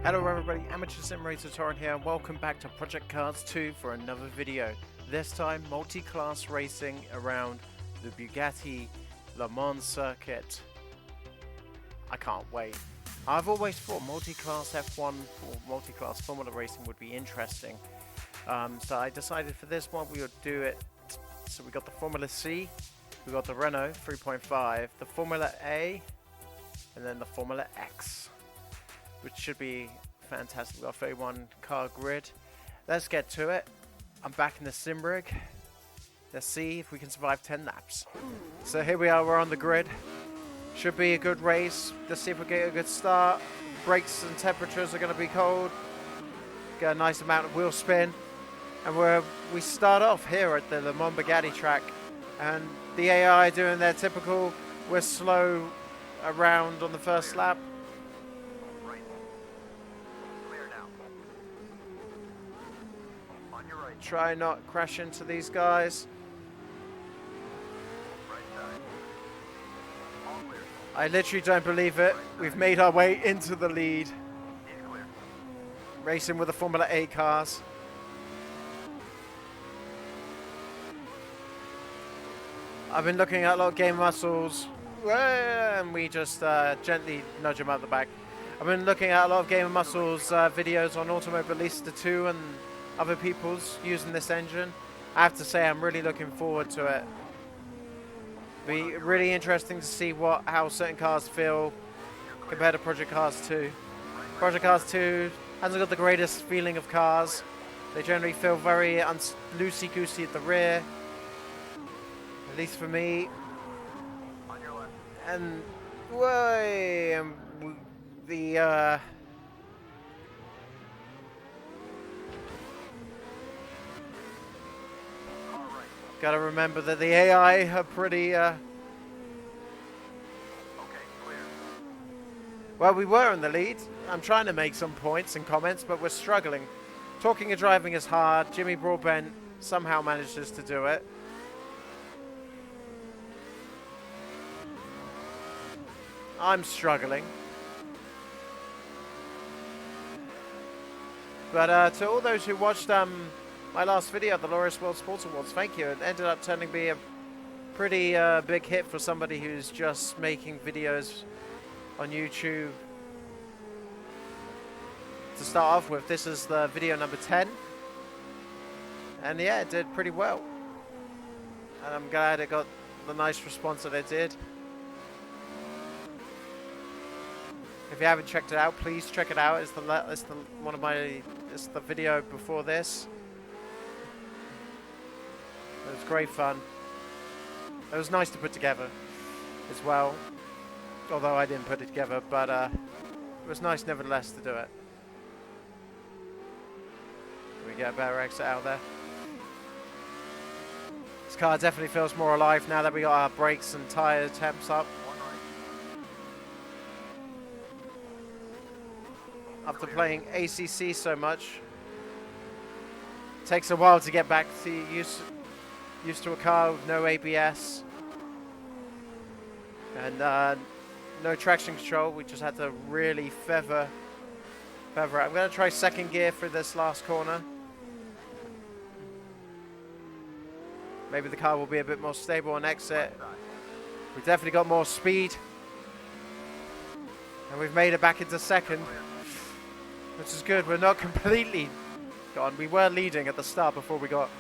Hello everybody, Amateur Sim Racer Torrent here, and welcome back to Project Cars 2 for another video. This time, multi-class racing around the Bugatti Le Mans circuit. I can't wait. I've always thought multi-class F1 or multi-class Formula racing would be interesting. So I decided for this one we would do it. So we got the Formula C, we got the Renault 3.5, the Formula A, and then the Formula X, which should be fantastic. We've got 31 car grid. Let's get to it. I'm back in the sim rig. Let's see if we can survive 10 laps. So here we are, we're on the grid. Should be a good race. Let's see if we get a good start. Brakes and temperatures are going to be cold. Get a nice amount of wheel spin. And we start off here at the Le Mans Bugatti track. And the AI doing their typical, we're slow around on the first lap. Try not crash into these guys. I literally don't believe it. We've made our way into the lead. Racing with the Formula A cars. I've been looking at a lot of game muscles, and we just gently nudge them out the back. I've been looking at a lot of game muscles videos on Automobilista 2 and other people's using this engine. I have to say I'm really looking forward to it. Be really interesting to see how certain cars feel compared to Project Cars 2. Project Cars 2 hasn't got the greatest feeling of cars. They generally feel very loosey-goosey at the rear, at least for me. And gotta remember that the AI are pretty, well, we were in the lead. I'm trying to make some points and comments, but we're struggling. Talking and driving is hard. Jimmy Broadbent somehow manages to do it. I'm struggling. But to all those who watched my last video, the Laureus World Sports Awards, thank you. It ended up turning to be a pretty big hit for somebody who's just making videos on YouTube. To start off with, this is the video number 10. And yeah, it did pretty well. And I'm glad it got the nice response that it did. If you haven't checked it out, please check it out. It's the video before this. It was great fun. It was nice to put together as well. Although I didn't put it together, but it was nice nevertheless to do it. We get a better exit out there. This car definitely feels more alive now that we got our brakes and tyre temps up. After playing ACC so much, it takes a while to get back to used to a car with no ABS and no traction control. We just had to really feather it. I'm going to try second gear for this last corner. Maybe the car will be a bit more stable on exit. We've definitely got more speed, and we've made it back into second, which is good. We're not completely gone. We were leading at the start before we got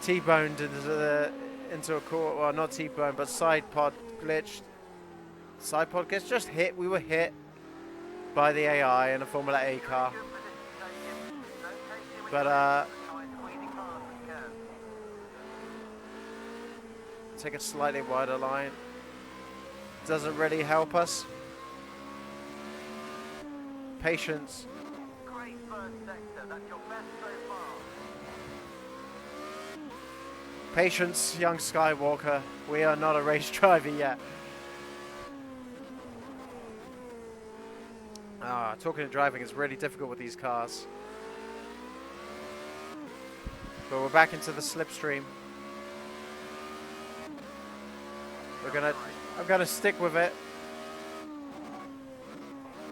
T-boned into a corner. Well, not T-boned, but side pod glitched. Side pod gets just hit. We were hit by the AI in a Formula A car. But take a slightly wider line. Doesn't really help us. Patience. Great first sector. That's your best so far. Patience, young Skywalker. We are not a race driver yet. Talking and driving is really difficult with these cars. But we're back into the slipstream. I'm gonna stick with it.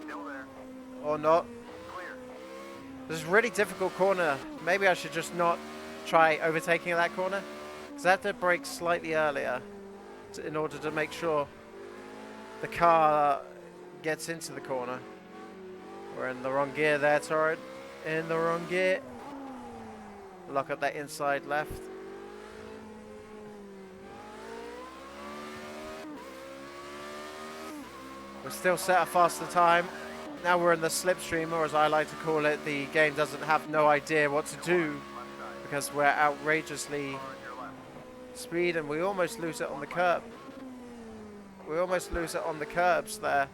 Still there. Or not. This is a really difficult corner. Maybe I should just not try overtaking that corner. Because I have to brake slightly earlier in order to make sure the car gets into the corner. We're in the wrong gear there, Torrid. In the wrong gear. Lock up that inside left. We're still set a faster time. Now we're in the slipstream, or as I like to call it, the game doesn't have no idea what to do because we're outrageously speed, and we almost lose it on the curb. We almost lose it on the curbs there.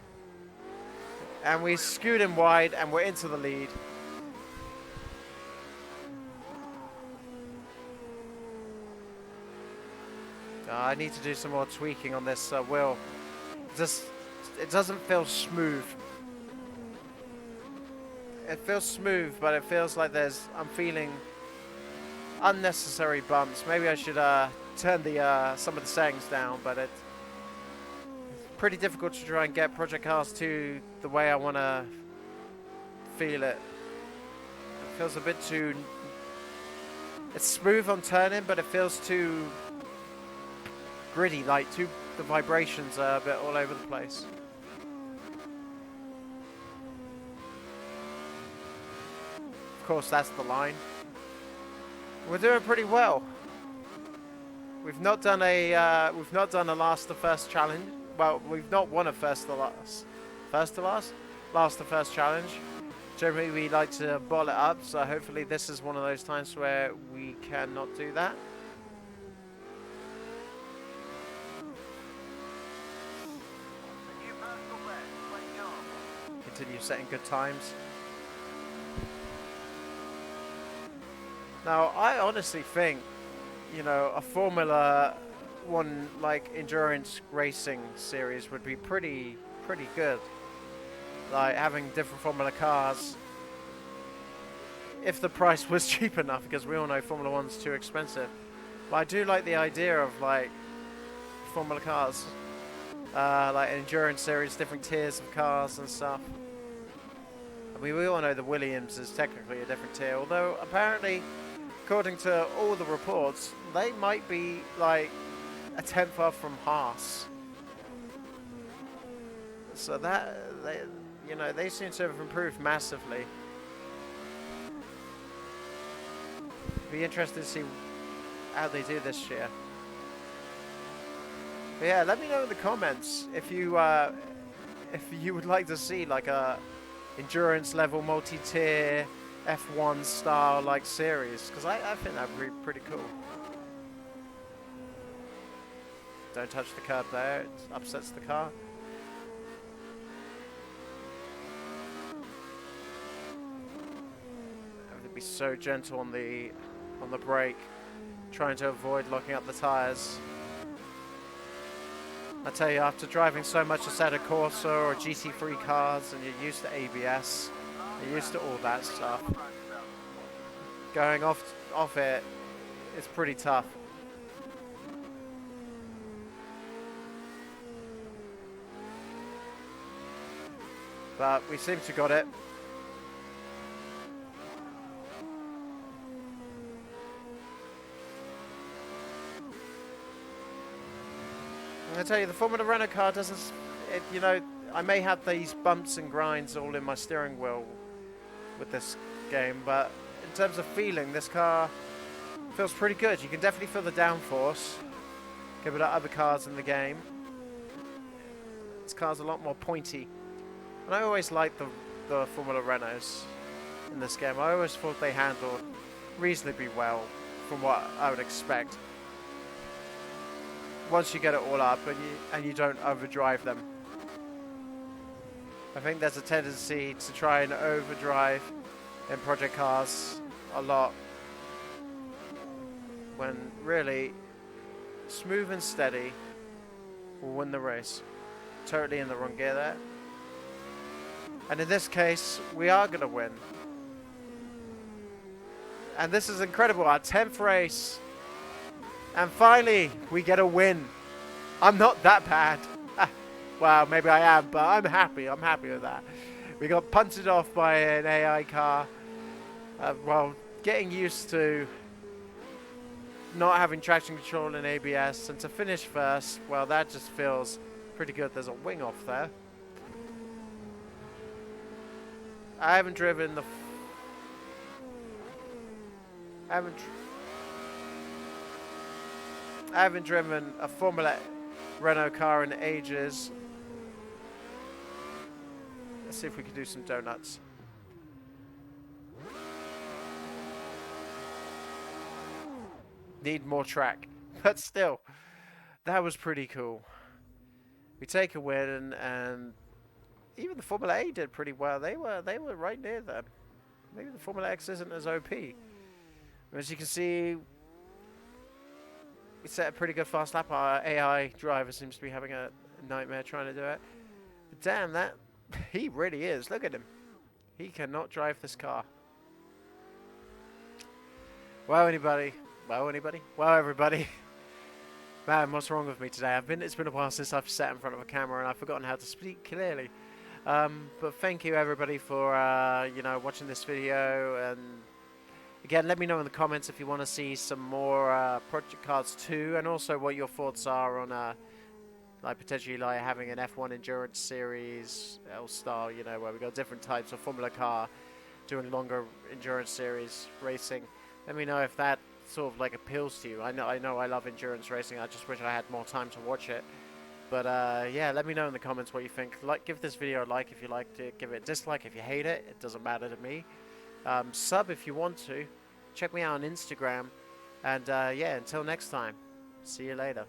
And we scoot him wide, and we're into the lead. I need to do some more tweaking on this wheel. It doesn't feel smooth. It feels smooth, but it feels like I'm feeling unnecessary bumps. Maybe I should turn some of the settings down, but it's pretty difficult to try and get Project Cars 2 the way I want to feel it. It feels a bit too... It's smooth on turning, but it feels too gritty, like the vibrations are a bit all over the place. Of course, that's the line. We're doing pretty well. We've not done a last to first challenge. Well, we've not won a first to last. First to last? Last to first challenge. Generally, we like to bottle it up, so hopefully this is one of those times where we cannot do that. Continue setting good times. Now, I honestly think, you know, a Formula 1 like endurance racing series would be pretty good. Like having different Formula cars, if the price was cheap enough, because we all know Formula 1's too expensive. But I do like the idea of like Formula cars, like an endurance series, different tiers of cars and stuff. I mean, we all know the Williams is technically a different tier, although apparently, according to all the reports, they might be like a tenth off from Haas. So that, they seem to have improved massively. Be interested to see how they do this year. But yeah, let me know in the comments if you would like to see like a endurance level multi-tier F1 style like series, because I think that would be pretty cool. Don't touch the curb there, it upsets the car. Have to be so gentle on the brake, trying to avoid locking up the tires. I tell you, after driving so much Assetto Corsa or GT3 cars, and you're used to ABS, you're used to all that stuff, going off it, it's pretty tough. But we seem to got it. I tell you, the Formula Renault car doesn't, I may have these bumps and grinds all in my steering wheel with this game, but in terms of feeling, this car feels pretty good. You can definitely feel the downforce compared to other cars in the game. This car's a lot more pointy. And I always liked the Formula Renaults in this game. I always thought they handled reasonably well from what I would expect. Once you get it all up and you don't overdrive them. I think there's a tendency to try and overdrive in Project Cars a lot, when really smooth and steady will win the race. Totally in the wrong gear there. And in this case, we are going to win. And this is incredible, our 10th race. And finally, we get a win. I'm not that bad. Well, maybe I am, but I'm happy. I'm happy with that. We got punted off by an AI car. Well, getting used to not having traction control in ABS and to finish first, well, that just feels pretty good. There's a wing off there. I haven't driven the... I haven't driven a Formula Renault car in ages. Let's see if we can do some donuts. Need more track, but still, that was pretty cool. We take a win, and even the Formula A did pretty well. They were right near them. Maybe the Formula X isn't as OP. As you can see, we set a pretty good fast lap. Our AI driver seems to be having a nightmare trying to do it. But damn, that he really is. Look at him. He cannot drive this car. Well, everybody. Man, what's wrong with me today? It's been a while since I've sat in front of a camera and I've forgotten how to speak clearly. But thank you everybody for watching this video, and again, let me know in the comments if you want to see some more Project Cars 2, and also what your thoughts are on potentially having an F1 endurance series style, where we got different types of Formula car doing longer endurance series racing. Let me know if that sort of appeals to you. I know I love endurance racing. I just wish I had more time to watch it. But yeah, let me know in the comments what you think. Give this video a like if you liked it. Give it a dislike if you hate it. It doesn't matter to me. Sub if you want to. Check me out on Instagram. And yeah, until next time. See you later.